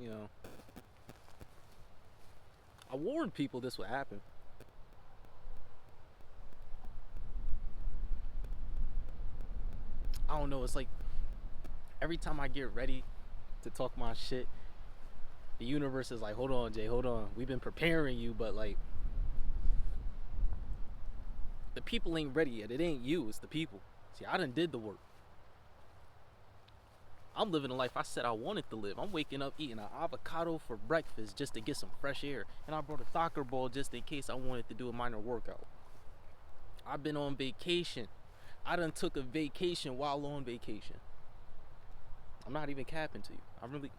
You know, I warned people this would happen. I don't know. It's like every time I get ready to talk my shit, the universe is like, "Hold on, Jay. Hold on. We've been preparing you, but like the people ain't ready yet. It ain't you. It's the people. See, I done did the work. I'm living the life I said I wanted to live. I'm waking up eating an avocado for breakfast just to get some fresh air, and I brought a soccer ball just in case I wanted to do a minor workout. I've been on vacation. I done took a vacation while on vacation. I'm not even capping to you. I'm really.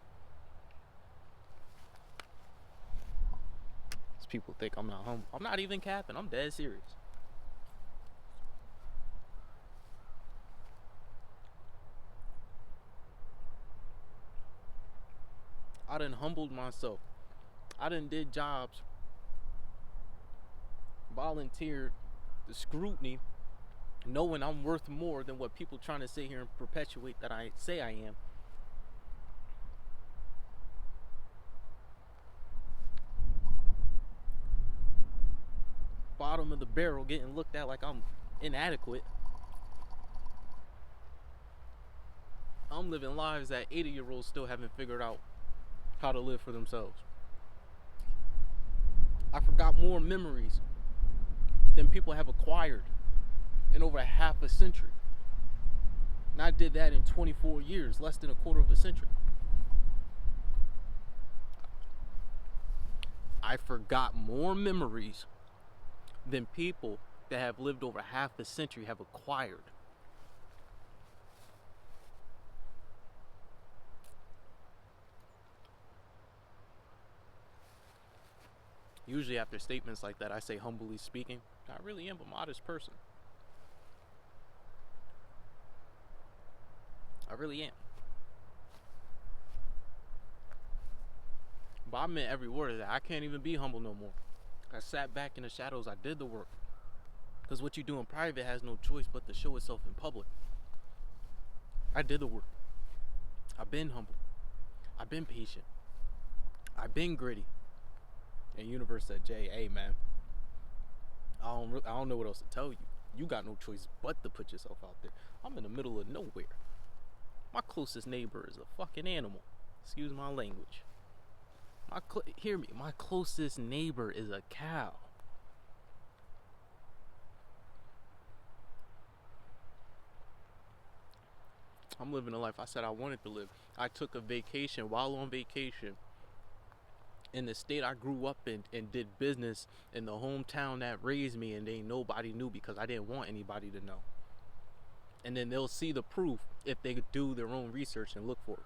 People think I'm not humble. I'm not even capping. I'm dead serious. I done humbled myself. I done did jobs, volunteered the scrutiny, knowing I'm worth more than what people trying to sit here and perpetuate that I say I am. Bottom of the barrel, getting looked at like I'm inadequate. I'm living lives that 80-year-olds still haven't figured out how to live for themselves. I forgot more memories than people have acquired in over half a century. And I did that in 24 years, less than a quarter of a century. I forgot more memories than people that have lived over half a century have acquired. Usually after statements like that, I say humbly speaking, I really am a modest person. I really am. But I meant every word of that. I can't even be humble no more. I sat back in the shadows. I did the work. Because what you do in private has no choice but to show itself in public. I did the work. I've been humble. I've been patient. I've been gritty. And universe said, Jay, hey man, I don't know what else to tell you. You got no choice but to put yourself out there. I'm in the middle of nowhere. My closest neighbor is a fucking animal. Excuse my language. Hear me. My closest neighbor is a cow. I'm living the life I said I wanted to live. I took a vacation while on vacation in the state I grew up in and did business in the hometown that raised me, and nobody knew because I didn't want anybody to know. And then they'll see the proof if they do their own research and look for it.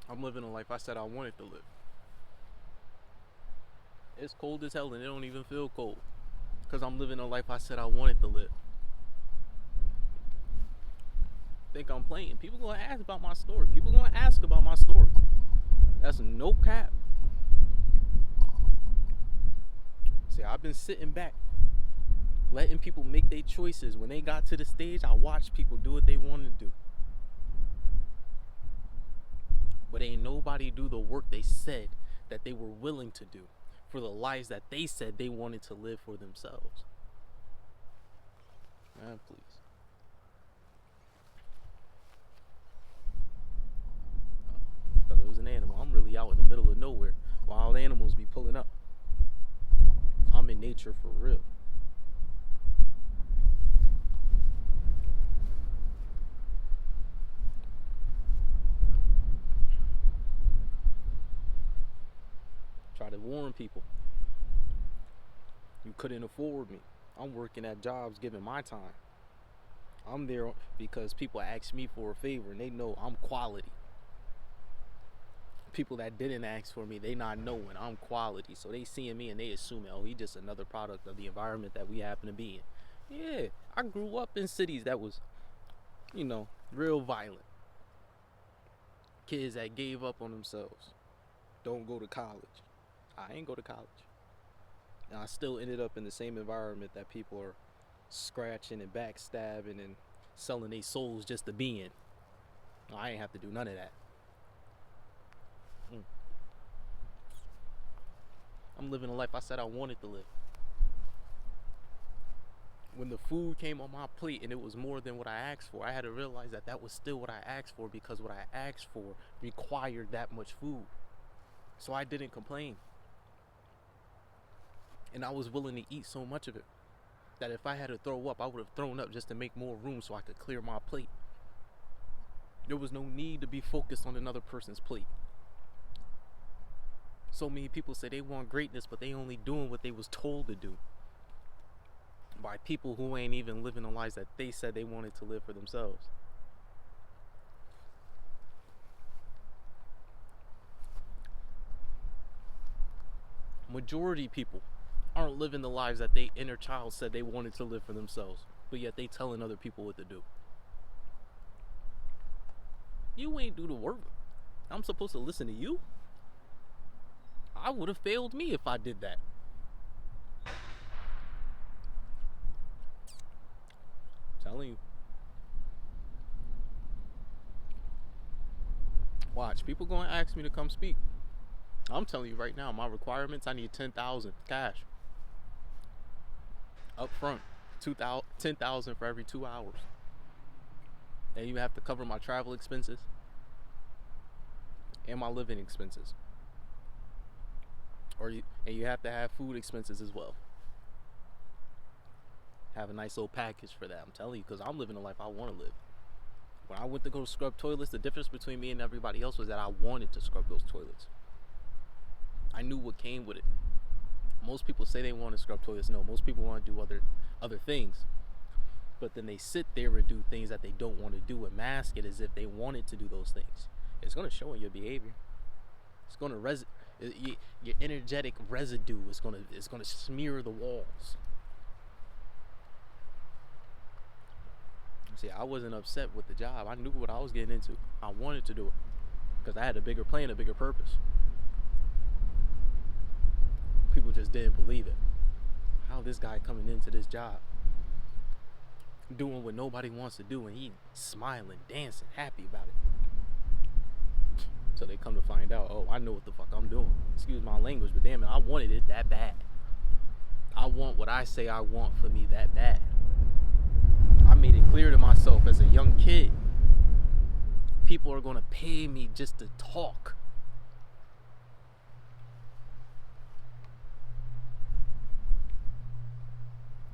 I'm living a life I said I wanted to live. It's cold as hell and it don't even feel cold because I'm living a life I said I wanted to live. Think I'm playing. People gonna ask about my story. People gonna ask about my story. That's no cap. See, I've been sitting back, letting people make their choices. When they got to the stage, I watched people do what they wanted to do. But ain't nobody do the work they said that they were willing to do for the lives that they said they wanted to live for themselves. Man, please. I thought it was an animal. I'm really out in the middle of nowhere. Wild animals be pulling up. I'm in nature for real. Try to warn people. You couldn't afford me. I'm working at jobs giving my time. I'm there because people ask me for a favor and they know I'm quality. People that didn't ask for me, they not knowing I'm quality. So they seeing me and they assuming, oh, he just another product of the environment that we happen to be in. Yeah, I grew up in cities that was, real violent. Kids that gave up on themselves. Don't go to college. I ain't go to college. And I still ended up in the same environment that people are scratching and backstabbing and selling their souls just to be in. I ain't have to do none of that. Mm. I'm living a life I said I wanted to live. When the food came on my plate and it was more than what I asked for, I had to realize that that was still what I asked for, because what I asked for required that much food. So I didn't complain. And I was willing to eat so much of it that if I had to throw up, I would have thrown up just to make more room so I could clear my plate. There was no need to be focused on another person's plate. So many people say they want greatness, but they only doing what they was told to do by people who ain't even living the lives that they said they wanted to live for themselves. Majority people aren't living the lives that they inner child said they wanted to live for themselves, but yet they telling other people what to do. You ain't do the work. I'm supposed to listen to you? I would have failed me if I did that. I'm telling you. Watch, people gonna ask me to come speak. I'm telling you right now, my requirements, I need 10,000 cash. Up front. 10,000 for every 2 hours. And you have to cover my travel expenses and my living expenses. And you have to have food expenses as well. Have a nice little package for that. I'm telling you, because I'm living the life I want to live. When I went to go scrub toilets, the difference between me and everybody else was that I wanted to scrub those toilets. I knew what came with it. Most people say they want to scrub toilets. No, most people want to do other things. But then they sit there and do things that they don't want to do and mask it as if they wanted to do those things. It's going to show in your behavior. It's going to your energetic residue is going to smear the walls. See, I wasn't upset with the job. I knew what I was getting into. I wanted to do it because I had a bigger plan, a bigger purpose. People just didn't believe it. How this guy coming into this job, doing what nobody wants to do, and he smiling, dancing, happy about it. So they come to find out, oh, I know what the fuck I'm doing. Excuse my language, but damn it, I wanted it that bad. I want what I say I want for me that bad. I made it clear to myself as a young kid, people are going to pay me just to talk.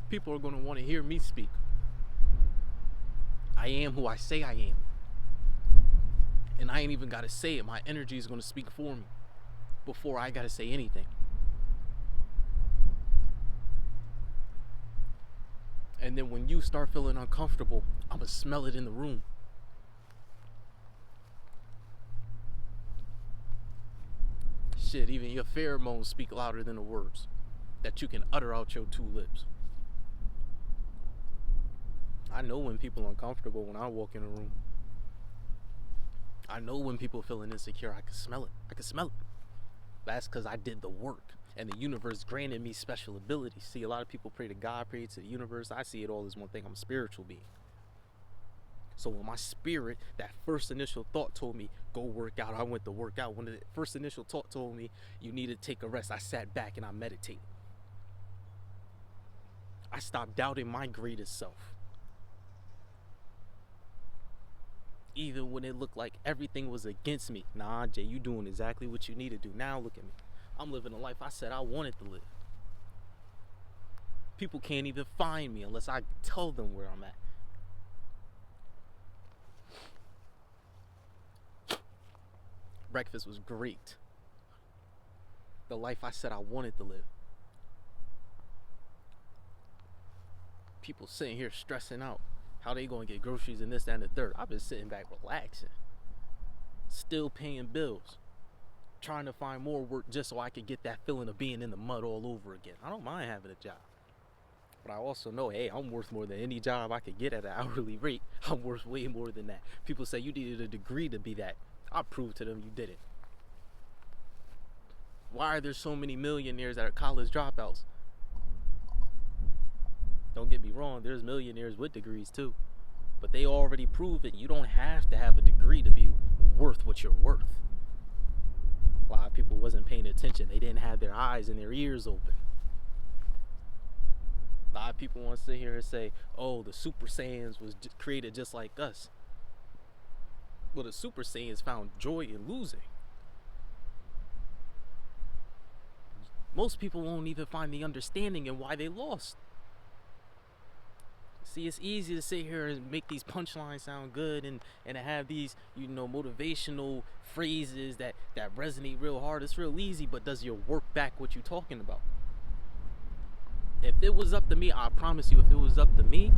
People are going to want to hear me speak. I am who I say I am. And I ain't even got to say it. My energy is going to speak for me before I got to say anything. And then when you start feeling uncomfortable, I'm going to smell it in the room. Shit, even your pheromones speak louder than the words that you can utter out your two lips. I know when people are uncomfortable when I walk in a room. I know when people are feeling insecure. I can smell it. I can smell it. That's because I did the work. And the universe granted me special abilities. See, a lot of people pray to God, pray to the universe. I see it all as one thing. I'm a spiritual being. So when my spirit, that first initial thought told me, go work out, I went to work out. When the first initial thought told me, you need to take a rest, I sat back and I meditated. I stopped doubting my greatest self. Even when it looked like everything was against me. Nah, Jay, you doing exactly what you need to do. Now look at me. I'm living a life I said I wanted to live. People can't even find me unless I tell them where I'm at. Breakfast was great. The life I said I wanted to live. People sitting here stressing out. How they gonna get groceries and this, that, and the third. I've been sitting back relaxing. Still paying bills. Trying to find more work just so I could get that feeling of being in the mud all over again. I don't mind having a job. But I also know, hey, I'm worth more than any job I could get at an hourly rate. I'm worth way more than that. People say you needed a degree to be that. I proved to them you didn't. Why are there so many millionaires that are college dropouts? Don't get me wrong, there's millionaires with degrees too. But they already prove it. You don't have to have a degree to be worth what you're worth. A lot of people wasn't paying attention. They didn't have their eyes and their ears open. A lot of people want to sit here and say, oh, the Super Saiyans was created just like us. Well, the Super Saiyans found joy in losing. Most people won't even find the understanding in why they lost. See, it's easy to sit here and make these punchlines sound good and have these, motivational phrases that resonate real hard. It's real easy, but does your work back what you're talking about? If it was up to me, I promise you, if it was up to me,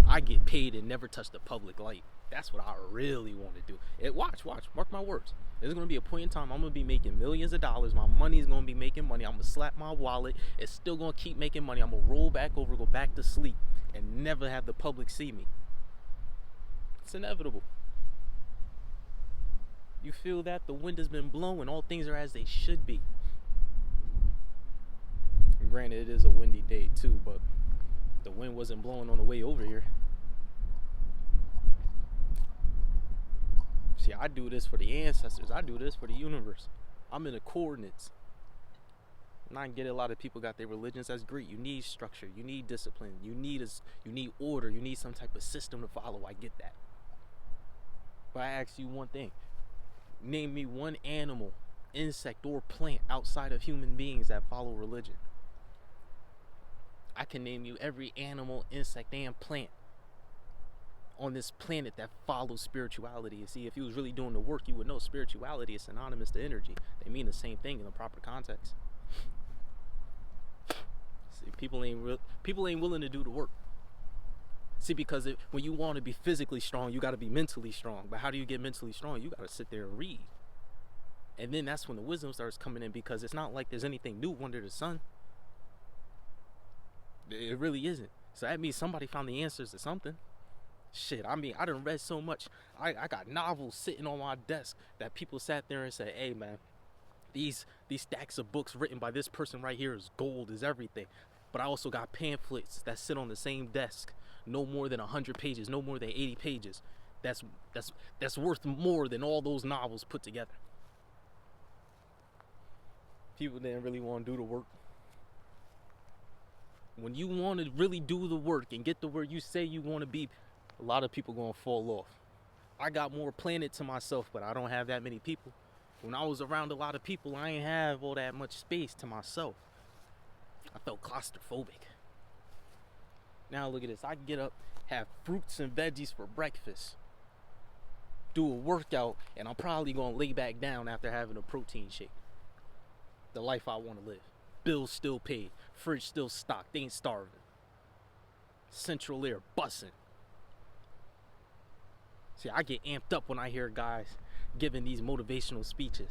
I get paid and never touch the public light. That's what I really want to do. Watch, mark my words. There's going to be a point in time I'm going to be making millions of dollars. My money's going to be making money. I'm going to slap my wallet. It's still going to keep making money. I'm going to roll back over, go back to sleep, and never have the public see me. It's inevitable. You feel that? The wind has been blowing. All things are as they should be. And granted, it is a windy day too, but the wind wasn't blowing on the way over here. See, I do this for the ancestors. I do this for the universe. I'm in the coordinates. And I get it, a lot of people got their religions. That's great. You need structure. You need discipline. You need order. You need some type of system to follow. I get that. But I ask you one thing. Name me one animal, insect, or plant outside of human beings that follow religion. I can name you every animal, insect, and plant on this planet that follows spirituality. You see, if you was really doing the work, you would know spirituality is synonymous to energy. They mean the same thing in the proper context. See, people ain't willing to do the work. See, because when you want to be physically strong, you got to be mentally strong. But how do you get mentally strong? You got to sit there and read. And then that's when the wisdom starts coming in, because it's not like there's anything new under the sun. It really isn't. So that means somebody found the answers to something. Shit, I done read so much. I got novels sitting on my desk that people sat there and said, hey man, these stacks of books written by this person right here is gold, is everything. But I also got pamphlets that sit on the same desk, no more than 100 pages, no more than 80 pages. That's worth more than all those novels put together. People didn't really want to do the work. When you want to really do the work and get to where you say you want to be, a lot of people gonna fall off. I got more planet to myself, but I don't have that many people. When I was around a lot of people, I ain't have all that much space to myself. I felt claustrophobic. Now look at this. I can get up, have fruits and veggies for breakfast, do a workout, and I'm probably gonna lay back down after having a protein shake. The life I want to live. Bills still paid. Fridge still stocked. They ain't starving. Central air bussin'. See, I get amped up when I hear guys giving these motivational speeches.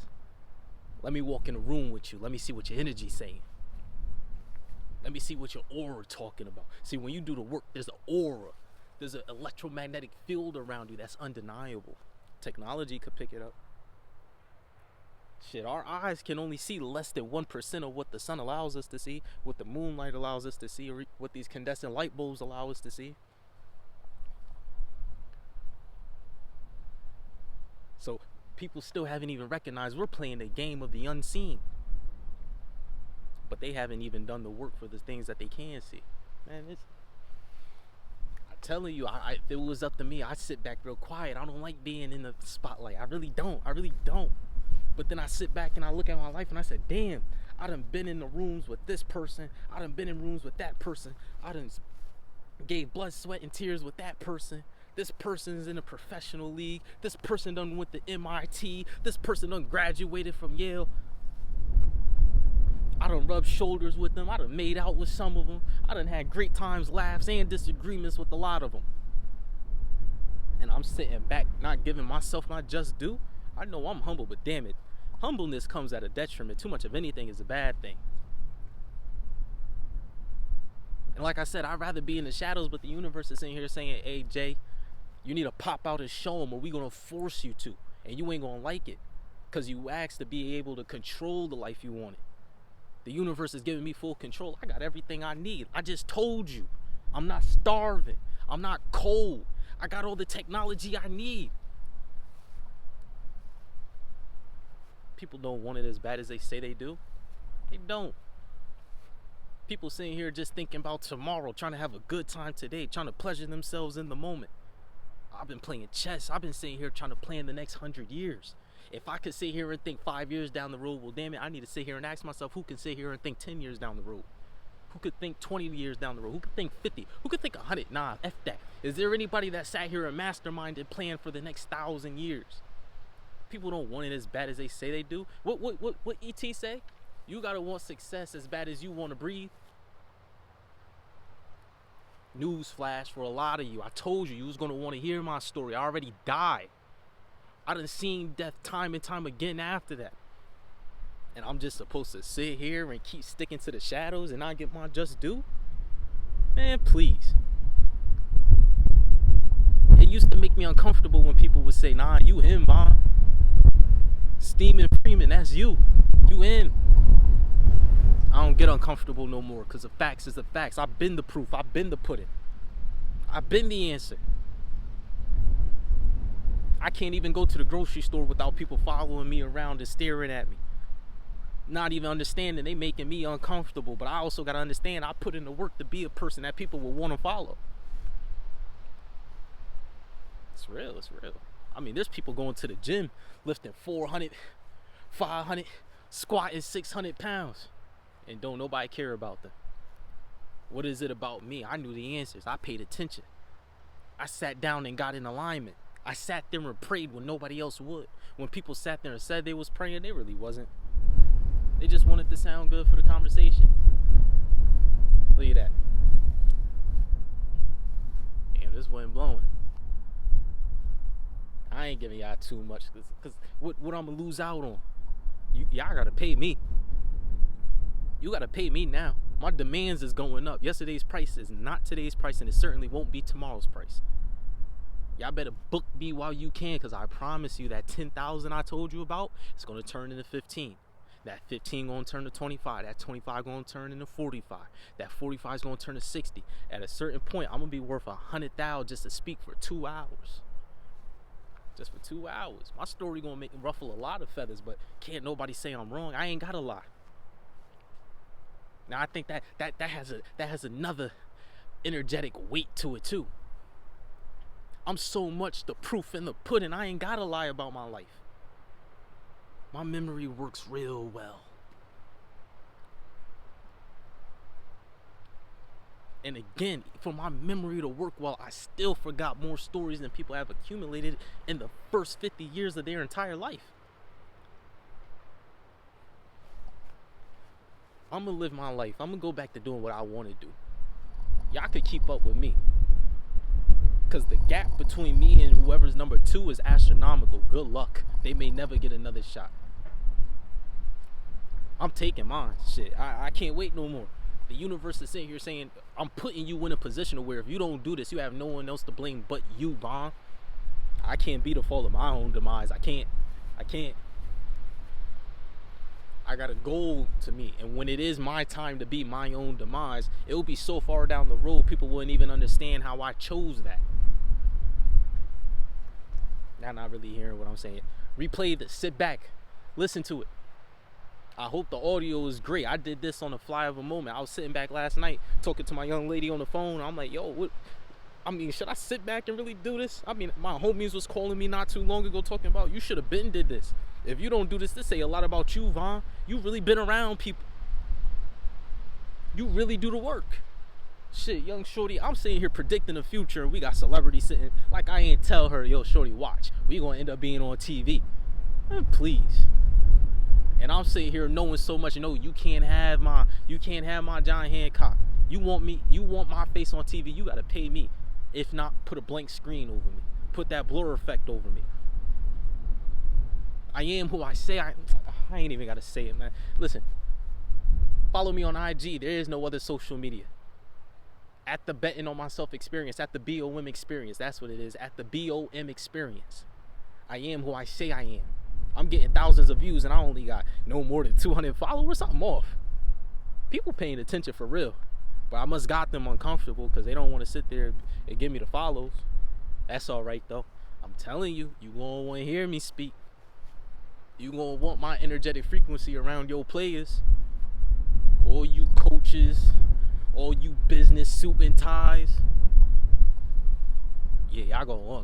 Let me walk in a room with you. Let me see what your energy's saying. Let me see what your aura talking about. See, when you do the work, there's an aura. There's an electromagnetic field around you that's undeniable. Technology could pick it up. Shit, our eyes can only see less than 1% of what the sun allows us to see, what the moonlight allows us to see, or what these condensing light bulbs allow us to see. So people still haven't even recognized we're playing the game of the unseen. But they haven't even done the work for the things that they can see. Man, I'm telling you, if it was up to me, I'd sit back real quiet. I don't like being in the spotlight. I really don't. But then I sit back and I look at my life and I said, damn, I done been in the rooms with this person. I done been in rooms with that person. I done gave blood, sweat, and tears with that person. This person's in a professional league. This person done went to MIT. This person done graduated from Yale. I done rubbed shoulders with them. I done made out with some of them. I done had great times, laughs, and disagreements with a lot of them. And I'm sitting back, not giving myself my just due. I know I'm humble, but damn it, humbleness comes at a detriment. Too much of anything is a bad thing. And like I said, I'd rather be in the shadows, but the universe is in here saying, hey, Jay, you need to pop out and show them, or we gonna force you to. And you ain't gonna like it, because you asked to be able to control the life you wanted. The universe is giving me full control. I got everything I need. I just told you. I'm not starving. I'm not cold. I got all the technology I need. People don't want it as bad as they say they do. They don't. People sitting here just thinking about tomorrow, trying to have a good time today, trying to pleasure themselves in the moment. I've been playing chess. I've been sitting here trying to plan the next 100 years. If I could sit here and think 5 years down the road, well, damn it, I need to sit here and ask myself, who can sit here and think 10 years down the road? Who could think 20 years down the road? Who could think 50? Who could think 100? Nah, F that. Is there anybody that sat here and masterminded plan for the next 1,000 years? People don't want it as bad as they say they do. What E.T. say? You gotta want success as bad as you want to breathe. Newsflash for a lot of you. I told you was gonna want to hear my story. I already died. I done seen death time and time again after that. And I'm just supposed to sit here and keep sticking to the shadows and not get my just due? Man, please. It used to make me uncomfortable when people would say, nah, you him, Von. Steeman Freeman, that's you. You in. I don't get uncomfortable no more because the facts is the facts. I've been the proof. I've been the pudding. I've been the answer. I can't even go to the grocery store without people following me around and staring at me. Not even understanding they making me uncomfortable. But I also got to understand I put in the work to be a person that people will want to follow. It's real. It's real. I mean, there's people going to the gym lifting 400, 500, squatting 600 pounds. And don't nobody care about them. What is it about me? I knew the answers. I paid attention. I sat down and got in alignment. I sat there and prayed when nobody else would. When people sat there and said they was praying, they really wasn't. They just wanted to sound good for the conversation. Look at that. Damn, this wind blowing. I ain't giving y'all too much because what I'm going to lose out on? Y'all got to pay me. You got to pay me now. My demands is going up. Yesterday's price is not today's price, and it certainly won't be tomorrow's price. Y'all better book me while you can, because I promise you that 10,000 I told you about, it's going to turn into 15. That 15 going to turn to 25. That 25 going to turn into 45. That 45 is going to turn to 60. At a certain point, I'm going to be worth 100,000 just to speak for 2 hours. Just for 2 hours. My story going to make ruffle a lot of feathers, but can't nobody say I'm wrong. I ain't got to lie. Now I think that has another energetic weight to it too. I'm so much the proof in the pudding. I ain't gotta lie about my life. My memory works real well. And again, for my memory to work well, I still forgot more stories than people have accumulated in the first 50 years of their entire life. I'm going to live my life. I'm going to go back to doing what I want to do. Y'all could keep up with me. Because the gap between me and whoever's number 2 is astronomical. Good luck. They may never get another shot. I'm taking mine. Shit, I can't wait no more. The universe is sitting here saying, I'm putting you in a position where if you don't do this, you have no one else to blame but you, Von. I can't be the fault of my own demise. I can't. I got a goal to meet, and when it is my time to be my own demise, it will be so far down the road, people wouldn't even understand how I chose that. Y'all not really hearing what I'm saying. Replay this, sit back, listen to it. I hope the audio is great. I did this on the fly of a moment. I was sitting back last night talking to my young lady on the phone. I'm like, yo, should I sit back and really do this? I mean, my homies was calling me not too long ago talking about, you should have been did this. If you don't do this say a lot about you, Von. You really been around people. You really do the work. Shit, young shorty, I'm sitting here predicting the future, and we got celebrities sitting like I ain't tell her, yo, shorty, watch. We gonna end up being on TV. Please. And I'm sitting here knowing so much. No, you can't have my John Hancock. You want my face on TV, you gotta pay me. If not, put a blank screen over me. Put that blur effect over me. I am who I say I ain't even gotta say it, man. Listen, follow me on IG. There is no other social media. At the Betting on Myself experience, at the BOM experience. That's what it is. At the BOM experience. I am who I say I am. I'm getting thousands of views and I only got no more than 200 followers. Something off. people paying attention for real. But I must got them uncomfortable because they don't want to sit there and give me the follows. That's all right though. I'm telling you, you gonna want to hear me speak. You gonna want my energetic frequency around your players. All you coaches, all you business suit and ties. Yeah, y'all gonna want me.